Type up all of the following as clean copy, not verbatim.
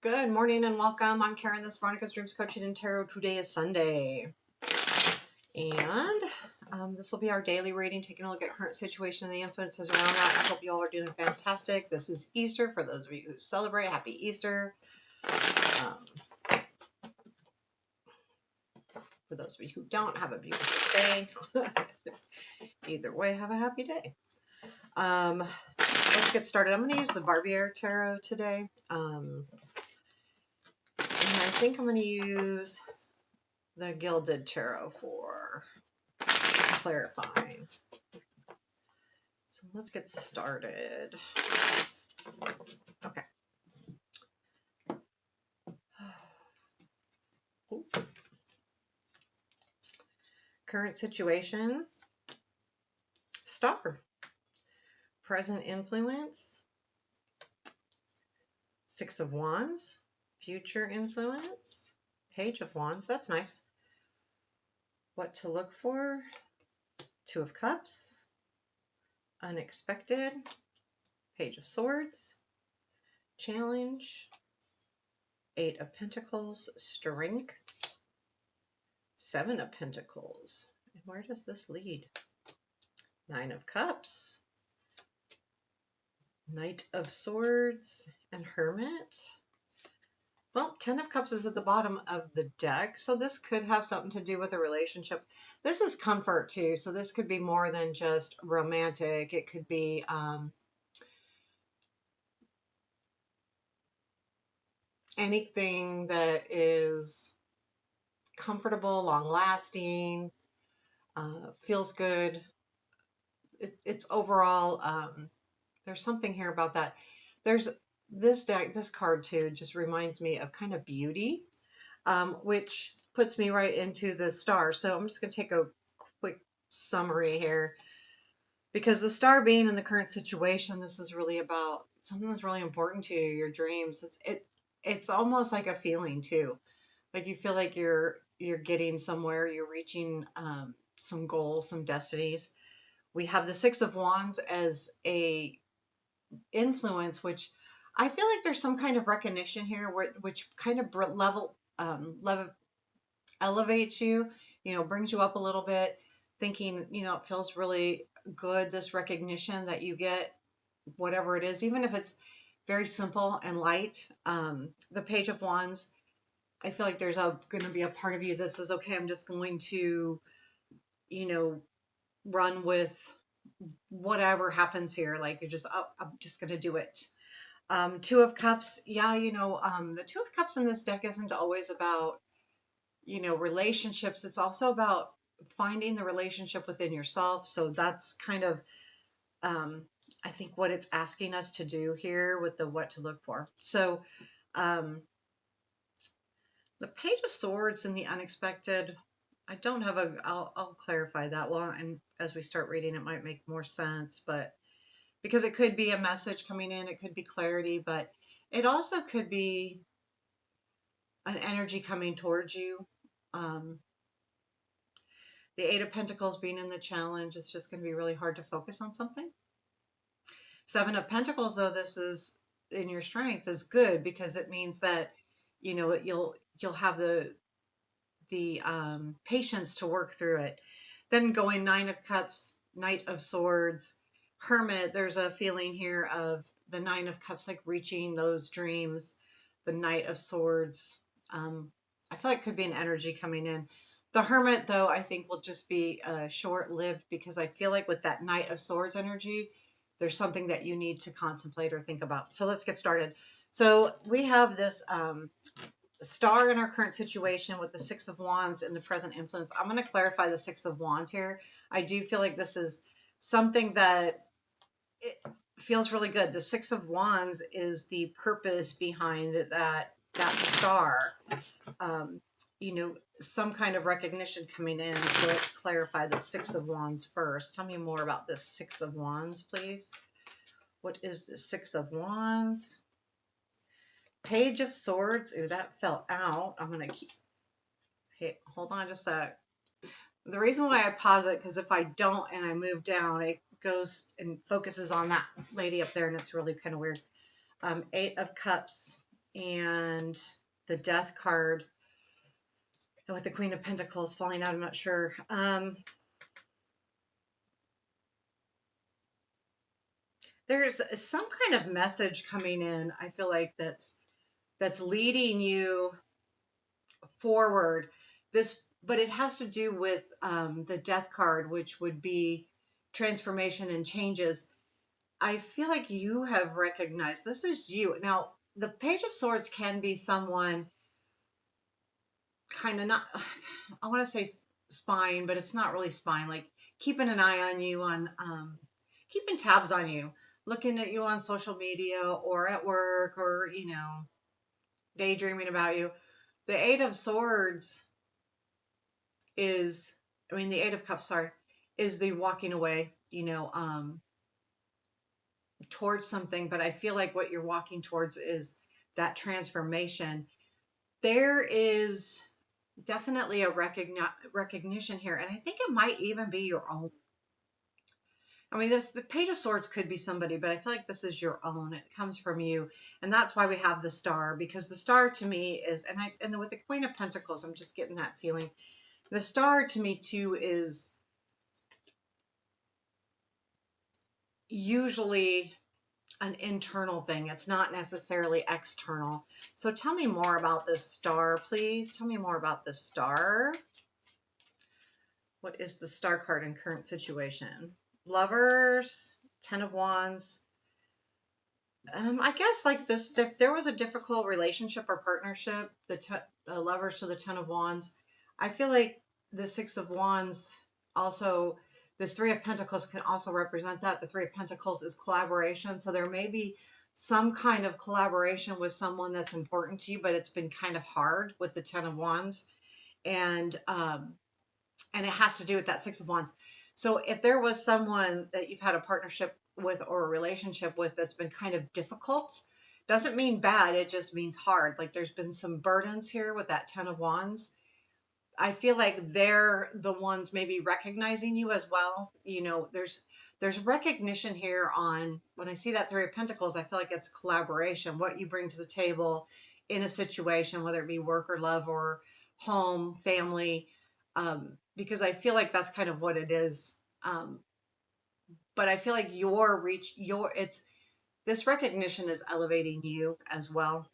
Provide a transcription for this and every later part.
Good morning and welcome. I'm Karen, this is Veronica's Dreams Coaching and Tarot. Today is Sunday. And this will be our daily reading, taking a look at current situation and the influences around that. I hope you all are doing fantastic. This is Easter. For those of you who celebrate, happy Easter. For those of you who don't, have a beautiful day. Either way, have a happy day. Let's get started. I'm going to use the Barbieri Tarot today. And I think I'm going to use the Gilded Tarot for clarifying. So let's get started. Okay. Current situation, Star. Present influence, Six of Wands. Future influence, Page of Wands. That's nice. What to look for, Two of Cups. Unexpected, Page of Swords. Challenge, Eight of Pentacles. Strength, Seven of Pentacles. And where does this lead? Nine of Cups. Knight of Swords and Hermit. Well, Ten of Cups is at the bottom of the deck, so this could have something to do with a relationship. This is comfort too, so this could be more than just romantic. It could be anything that is comfortable, long-lasting, feels good. It's overall, there's something here about that. There's this deck, this card too, just reminds me of kind of beauty, which puts me right into the Star. So I'm just going to take a quick summary here, because the Star being in the current situation, this is really about something that's really important to you, your dreams. It's almost like a feeling too, like you feel like you're getting somewhere, you're reaching some goals, some destinies. We have the Six of Wands as a influence, which I feel like there's some kind of recognition here, which kind of elevates you, brings you up a little bit, thinking, it feels really good, this recognition that you get, whatever it is, even if it's very simple and light. The Page of Wands, I feel like there's going to be a part of you that says, okay, I'm just going to, run with whatever happens here. Like you're just, oh, I'm just going to do it. Two of Cups. Yeah. The Two of Cups in this deck isn't always about, relationships. It's also about finding the relationship within yourself. So that's kind of, I think what it's asking us to do here with the what to look for. So, the Page of Swords and the unexpected, I don't have I'll clarify that one. And as we start reading, it might make more sense, but because it could be a message coming in, it could be clarity, but it also could be an energy coming towards you. The Eight of Pentacles being in the challenge, it's just going to be really hard to focus on something. Seven of Pentacles, though, this is in your strength, is good, because it means that, you'll have the patience to work through it. Then going Nine of Cups, Knight of Swords, Hermit, there's a feeling here of the Nine of Cups, like reaching those dreams. The Knight of Swords, I feel like could be an energy coming in. The Hermit, though, I think will just be short-lived, because I feel like with that Knight of Swords energy, there's something that you need to contemplate or think about. So let's get started. So we have this Star in our current situation with the Six of Wands and the present influence. I'm going to clarify the Six of Wands here. I do feel like this is something that it feels really good. The Six of Wands is the purpose behind that star. Some kind of recognition coming in. So let's clarify the Six of Wands first. Tell me more about this Six of Wands, please. What is the Six of Wands? Page of Swords. Ooh, that fell out. I'm going to keep... Hey, hold on just a sec. The reason why I pause it, because if I don't and I move down, it goes and focuses on that lady up there, and it's really kind of weird. Eight of Cups. and the Death card, and with the Queen of Pentacles falling out, I'm not sure. There's some kind of message coming in, I feel like, that's leading you forward. This, but it has to do with the Death card, which would be transformation and changes. I feel like you have recognized this is you. Now, the Page of Swords can be someone kind of not, I want to say spying, but it's not really spying, like keeping an eye on you, on keeping tabs on you, looking at you on social media or at work, or, daydreaming about you. The Eight of Swords is, I mean, the Eight of Cups, sorry, is the walking away, towards something. But I feel like what you're walking towards is that transformation. There is definitely a recognition here, and I think it might even be your own. I mean, the Page of Swords could be somebody, but I feel like this is your own. It comes from you, and that's why we have the Star, because the Star to me is, and with the Queen of Pentacles, I'm just getting that feeling. The Star to me too is usually an internal thing. It's not necessarily external. So tell me more about this Star, please. Tell me more about this Star. What is the Star card in current situation? Lovers, Ten of Wands. I guess like this, if there was a difficult relationship or partnership, the Lovers to the Ten of Wands, I feel like the Six of Wands also, this Three of Pentacles can also represent that. The Three of Pentacles is collaboration. So there may be some kind of collaboration with someone that's important to you, but it's been kind of hard with the Ten of Wands. And it has to do with that Six of Wands. So if there was someone that you've had a partnership with or a relationship with that's been kind of difficult, doesn't mean bad, it just means hard. Like there's been some burdens here with that Ten of Wands. I feel like they're the ones maybe recognizing you as well. There's recognition here on, when I see that Three of Pentacles, I feel like it's collaboration, what you bring to the table in a situation, whether it be work or love or home, family, because I feel like that's kind of what it is. But I feel like this recognition is elevating you as well.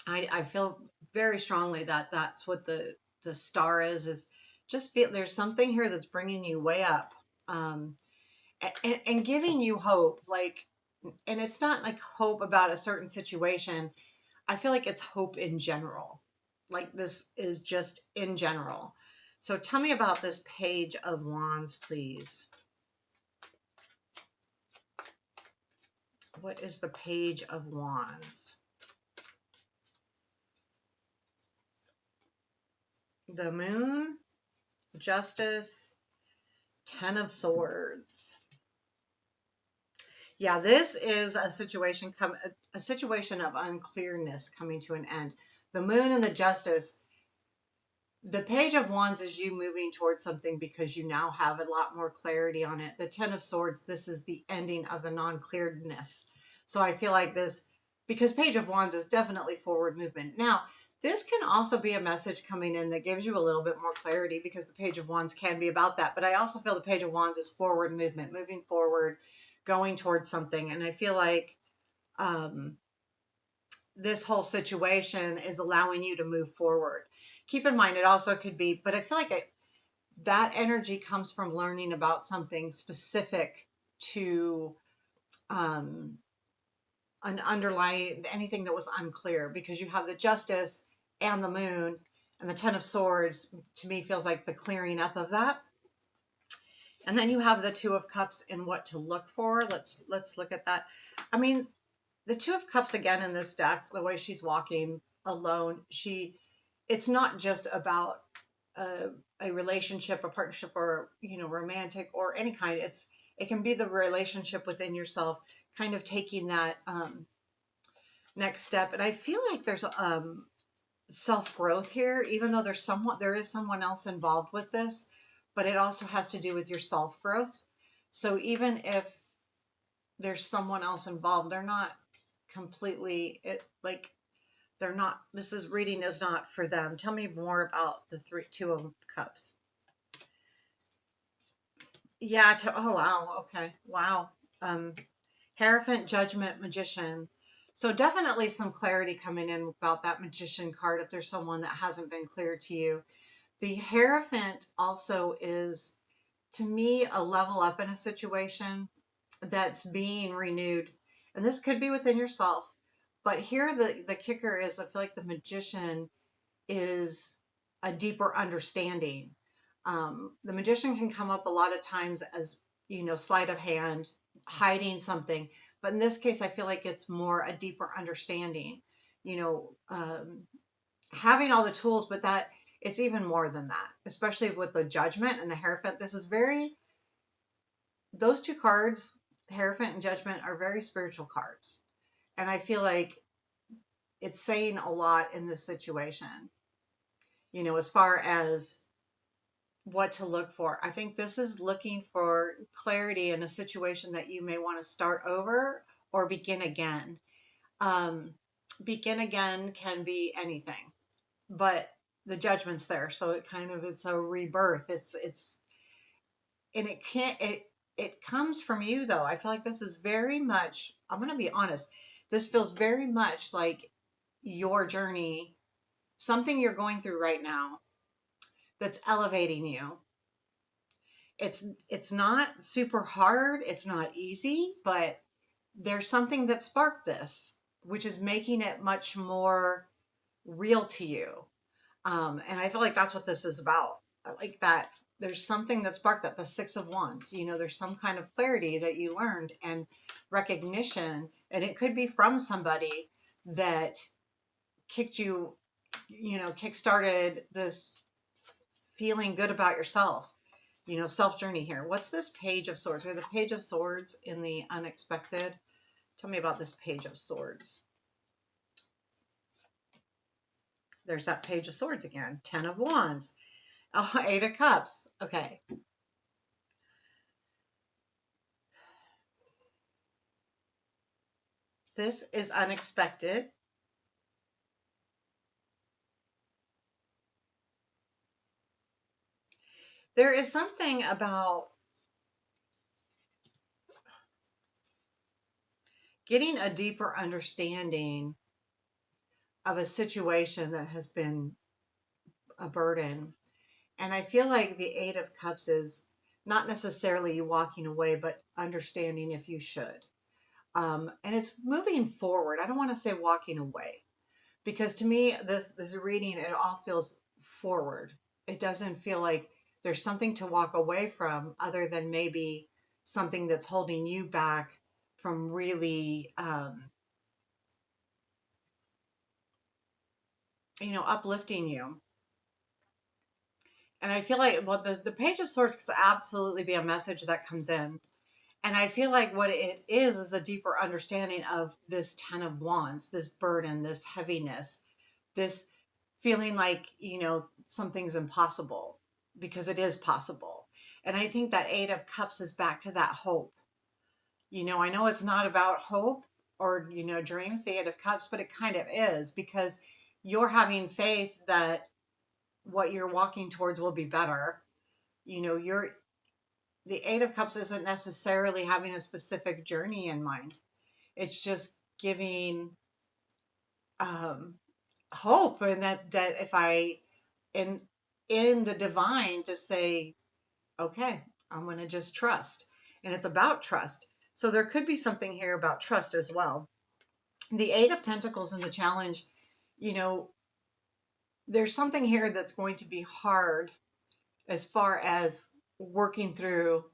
I feel very strongly that that's what the Star is just feel there's something here that's bringing you way up, and giving you hope, like, and it's not like hope about a certain situation. I feel like it's hope in general. Like this is just in general. So tell me about this Page of Wands, please. What is the Page of Wands? The Moon, Justice, Ten of Swords. Yeah, this is a situation of unclearness coming to an end. The Moon and the Justice. The Page of Wands is you moving towards something because you now have a lot more clarity on it. The Ten of Swords, this is the ending of the non-clearedness. So I feel like this, because Page of Wands is definitely forward movement. Now, this can also be a message coming in that gives you a little bit more clarity, because the Page of Wands can be about that. But I also feel the Page of Wands is forward movement, moving forward, going towards something. And I feel like this whole situation is allowing you to move forward. Keep in mind, it also could be, but I feel like that energy comes from learning about something specific to an underlying, anything that was unclear, because you have the Justice and the Moon, and the Ten of Swords to me feels like the clearing up of that. And then you have the Two of Cups and what to look for. Let's look at that. I mean, the Two of Cups again in this deck, the way she's walking alone, it's not just about a relationship, a partnership, or romantic or any kind. It can be the relationship within yourself, kind of taking that next step. And I feel like there's self-growth here, even though there is someone else involved with this, but it also has to do with your self-growth. So even if there's someone else involved, they're not completely like They're not, this is reading is not for them. Tell me more about the two of cups. Yeah. Oh, wow. Okay. Wow. Um, Hierophant, Judgment, Magician. So definitely some clarity coming in about that Magician card if there's someone that hasn't been clear to you. The Hierophant also is, to me, a level up in a situation that's being renewed. And this could be within yourself. But here the kicker is I feel like the Magician is a deeper understanding. The magician can come up a lot of times as, sleight of hand, hiding something. But in this case, I feel like it's more a deeper understanding, you know, um, having all the tools, but that it's even more than that, especially with the Judgment and the Hierophant. This is very, those two cards, Hierophant and Judgment, are very spiritual cards. And I feel like it's saying a lot in this situation, as far as what to look for. I think this is looking for clarity in a situation that you may want to start over or begin again. Um, Begin again can be anything, but the Judgment's there, so it's a rebirth. It's and it can't it comes from you though. I feel like this is very much. I'm gonna be honest. This feels very much like your journey, something you're going through right now that's elevating you. It's not super hard, it's not easy, but there's something that sparked this, which is making it much more real to you. And I feel like that's what this is about. I like that there's something that sparked that, the Six of Wands. There's some kind of clarity that you learned and recognition, and it could be from somebody that kicked you, kick started this feeling good about yourself, self journey here. What's this Page of Swords? We have the Page of Swords in the unexpected. Tell me about this Page of Swords. There's that Page of Swords again. 10 of Wands. Oh, 8 of Cups. Okay. This is unexpected. There is something about getting a deeper understanding of a situation that has been a burden. And I feel like the Eight of Cups is not necessarily you walking away, but understanding if you should. And it's moving forward. I don't want to say walking away, because to me, this reading, it all feels forward. It doesn't feel like there's something to walk away from, other than maybe something that's holding you back from really, uplifting you. And I feel like, well, the Page of Swords could absolutely be a message that comes in. And I feel like what it is a deeper understanding of this Ten of Wands, this burden, this heaviness, this feeling like, something's impossible, because it is possible. And I think that Eight of Cups is back to that hope. I know it's not about hope or, dreams, the Eight of Cups, but it kind of is, because you're having faith that what you're walking towards will be better. You're the Eight of Cups isn't necessarily having a specific journey in mind. It's just giving um, hope, and that if I in the divine to say, okay, I'm going to just trust, and it's about trust. So there could be something here about trust as well. The Eight of Pentacles in the challenge, you know, there's something here that's going to be hard as far as working through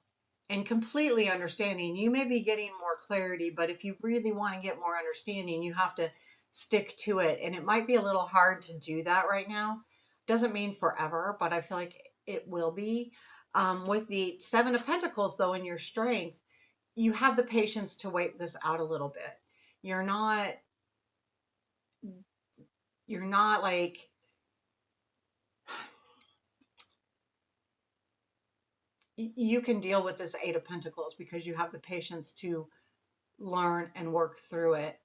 and completely understanding. You may be getting more clarity, but if you really want to get more understanding, you have to stick to it. And it might be a little hard to do that right now. Doesn't mean forever, but I feel like it will be. With the Seven of Pentacles, though, in your strength, you have the patience to wait this out a little bit. You're not, you're not like, you can deal with this Eight of Pentacles because you have the patience to learn and work through it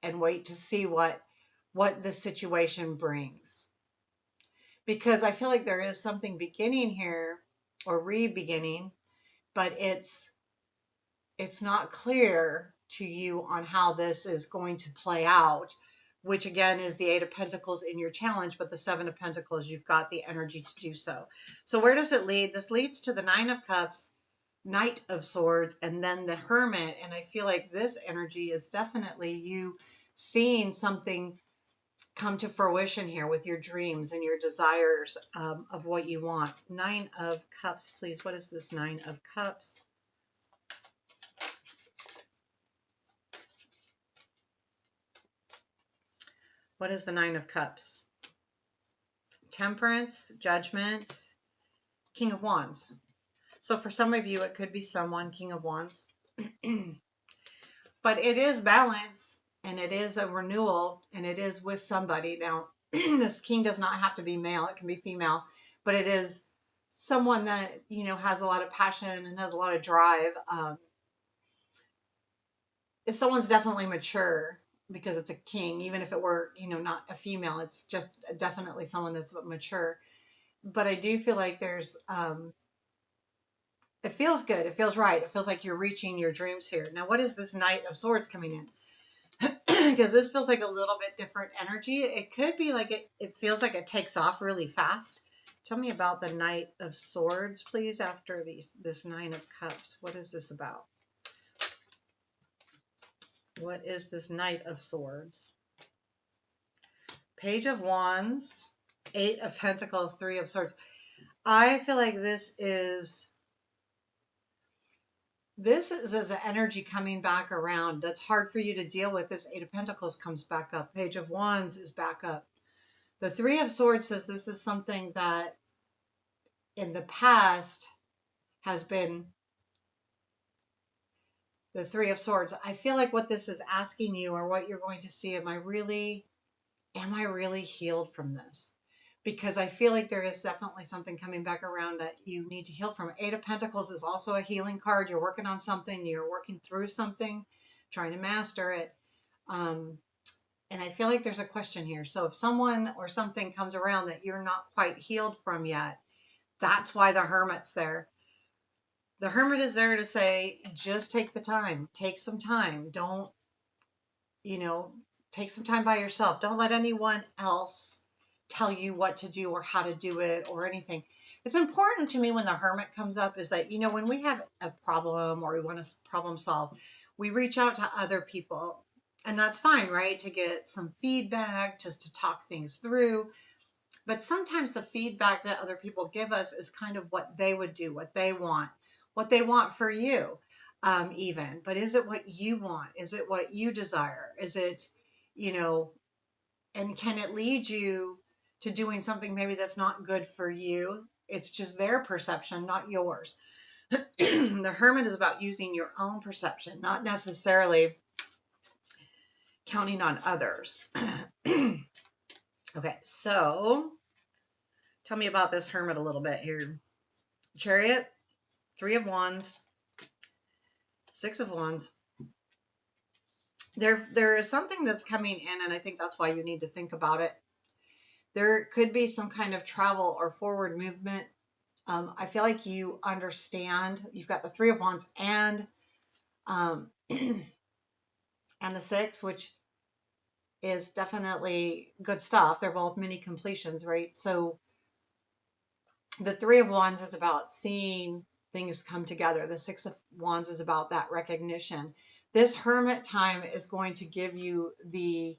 and wait to see what what the situation brings. Because I feel like there is something beginning here or re-beginning, but it's not clear to you on how this is going to play out, which again is the Eight of Pentacles in your challenge, but the Seven of Pentacles, you've got the energy to do so. So where does it lead? This leads to the Nine of Cups, Knight of Swords, and then the Hermit. And I feel like this energy is definitely you seeing something come to fruition here with your dreams and your desires of what you want. Nine of Cups, please. What is this Nine of Cups? What is the Nine of Cups? Temperance, Judgment, King of Wands. So for some of you, it could be someone, King of Wands. But it is balance, and it is a renewal, and it is with somebody. Now, this king does not have to be male. It can be female. But it is someone that, you know, has a lot of passion and has a lot of drive. If someone's definitely mature, because it's a king, even if it were, you know, not a female, it's just definitely someone that's mature. But I do feel like there's it feels good, it feels right, it feels like you're reaching your dreams here. Now what is this Knight of Swords coming in? Because this feels like a little bit different energy. It could be like it feels like it takes off really fast. Tell me about the Knight of Swords, please, after this Nine of Cups. What is this about? What is this Knight of Swords? Page of Wands, Eight of Pentacles, Three of Swords. I feel like this is as an energy coming back around that's hard for you to deal with. This Eight of Pentacles comes back up. Page of Wands is back up. The Three of Swords says this is something that in the past has been the Three of Swords. I feel like what this is asking you, or what you're going to see, am I really healed from this? Because I feel like there is definitely something coming back around that you need to heal from. Eight of Pentacles is also a healing card. You're working on something, you're working through something, trying to master it. And I feel like there's a question here. So if someone or something comes around that you're not quite healed from yet, that's why the Hermit's there. The Hermit is there to say, just take the time, take some time. Don't, you know, take some time by yourself. Don't let anyone else tell you what to do or how to do it or anything. It's important to me when the Hermit comes up is that, you know, when we have a problem or we want to problem solve, we reach out to other people. And that's fine, right? To get some feedback, just to talk things through. But sometimes the feedback that other people give us is kind of what they would do, what they want for you, even. But is it what you want? Is it what you desire? Is it, you know, and can it lead you to doing something maybe that's not good for you? It's just their perception, not yours. The Hermit is about using your own perception, not necessarily counting on others. Okay, so tell me about this Hermit a little bit here. Chariot, Three of Wands, Six of Wands. There is something that's coming in, and I think that's why you need to think about it. There could be some kind of travel or forward movement. I feel like you understand. You've got the Three of Wands and and the Six, which is definitely good stuff. They're both mini completions, right? So the Three of Wands is about seeing things come together. The Six of Wands is about that recognition. This Hermit time is going to give you the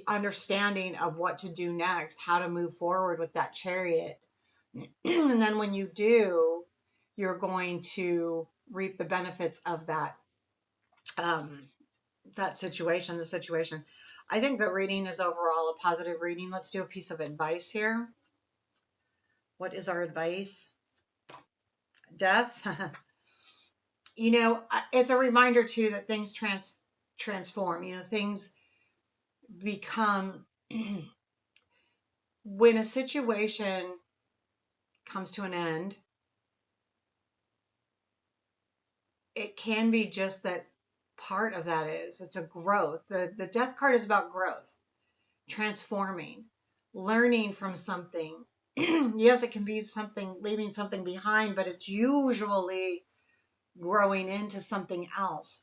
understanding of what to do next, how to move forward with that Chariot. And then when you do, you're going to reap the benefits of that that situation, the situation. I think the reading is overall a positive reading. Let's do a piece of advice here. What is our advice? Death. You know, it's a reminder too that things transform. You know, things become when a situation comes to an end, it can be just that part of that is it's a growth. The death card is about growth. transforming, learning from something. Yes, it can be something, leaving something behind, but it's usually growing into something else.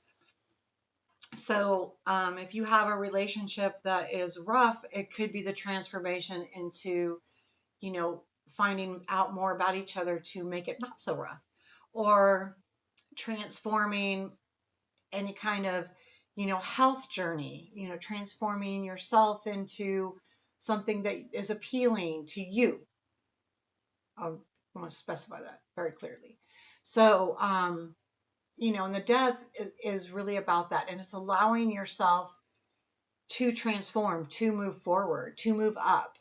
So, if you have a relationship that is rough, it could be the transformation into, finding out more about each other to make it not so rough, or transforming any kind of, health journey, transforming yourself into something that is appealing to you. I want to specify that very clearly. So, and the death is really about that. And it's allowing yourself to transform, to move forward, to move up,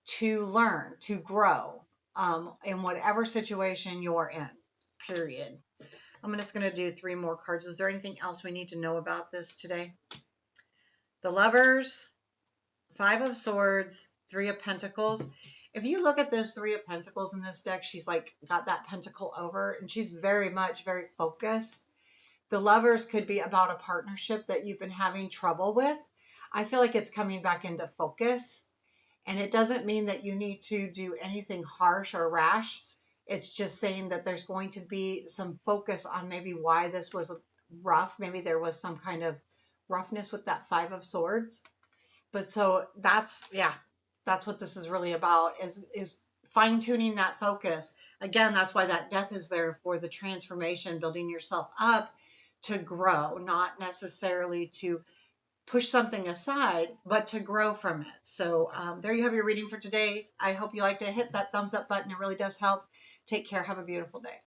to learn, to grow in whatever situation you're in, period. I'm just going to do 3 more cards. Is there anything else we need to know about this today? The Lovers, 5 of Swords, 3 of Pentacles. If you look at this 3 of Pentacles in this deck, she's like got that pentacle over, and she's very much very focused. The Lovers could be about a partnership that you've been having trouble with. I feel like it's coming back into focus. And it doesn't mean that you need to do anything harsh or rash. It's just saying that there's going to be some focus on maybe why this was rough. Maybe there was some kind of roughness with that 5 of Swords. But so that's what this is really about, is fine-tuning that focus. Again, that's why that death is there, for the transformation, building yourself up to grow, not necessarily to push something aside, but to grow from it. So there you have your reading for today. I hope you liked it. Hit that thumbs up button. It really does help. Take care. Have a beautiful day.